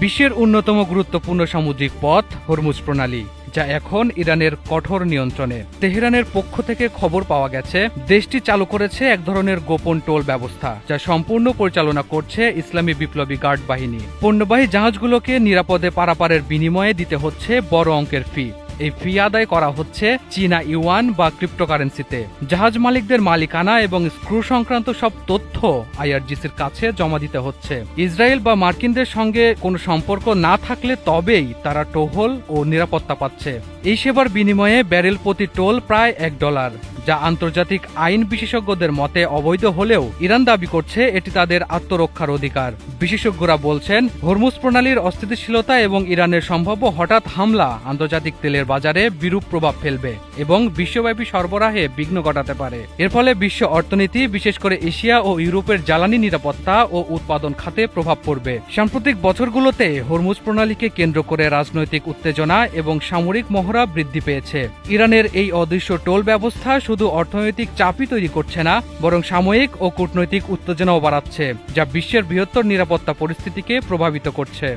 বিশ্বের অন্যতম গুরুত্বপূর্ণ সামুদ্রিক পথ হরমুজ প্রণালী, যা এখন ইরানের কঠোর নিয়ন্ত্রণে। তেহরানের পক্ষ থেকে খবর পাওয়া গেছে, দেশটি চালু করেছে এক ধরনের গোপন টোল ব্যবস্থা, যা সম্পূর্ণ পরিচালনা করছে ইসলামী বিপ্লবী গার্ড বাহিনী। পণ্যবাহী জাহাজগুলোকে নিরাপদে পারাপারের বিনিময়ে দিতে হচ্ছে বড় অঙ্কের ফি। এই ফি আদায় করা হচ্ছে চীনা ইউয়ান বা ক্রিপ্টোকারেন্সিতে। জাহাজ মালিকদের মালিকানা এবং স্ক্রু সংক্রান্ত সব তথ্য আইআরজিসির কাছে জমা দিতে হচ্ছে। ইসরায়েল বা মার্কিনদের সঙ্গে কোনো সম্পর্ক না থাকলে তবেই তারা টোহল ও নিরাপত্তা পাচ্ছে। এই সেবার বিনিময়ে ব্যারেল প্রতি টোল প্রায় $1, যা আন্তর্জাতিক আইন বিশেষজ্ঞদের মতে অবৈধ হলেও ইরান দাবি করছে এটি তাদের আত্মরক্ষার অধিকার। বিশেষজ্ঞরা বলছেন, হরমুজ প্রণালীর অস্থিতিশীলতা এবং ইরানের সম্ভাব্য হঠাৎ হামলা আন্তর্জাতিক তেলের বাজারে বিরূপ প্রভাব ফেলবে এবং বিশ্বব্যাপী সরবরাহে বিঘ্ন ঘটাতে পারে। এর ফলে বিশ্ব অর্থনীতি, বিশেষ করে এশিয়া ও ইউরোপের জ্বালানি নিরাপত্তা ও উৎপাদন খাতে প্রভাব পড়বে। সাম্প্রতিক বছরগুলোতে হরমুজ প্রণালীকে কেন্দ্র করে রাজনৈতিক উত্তেজনা এবং সামরিক মহড়া বৃদ্ধি পেয়েছে। ইরানের এই অদৃশ্য টোল ব্যবস্থা শুধু অর্থনৈতিক চাপই তৈরি করছে না, বরং সাময়িক ও কূটনৈতিক উত্তেজনাও বাড়াচ্ছে, যা বিশ্বের বৃহত্তর নিরাপত্তা পরিস্থিতিকে প্রভাবিত করছে।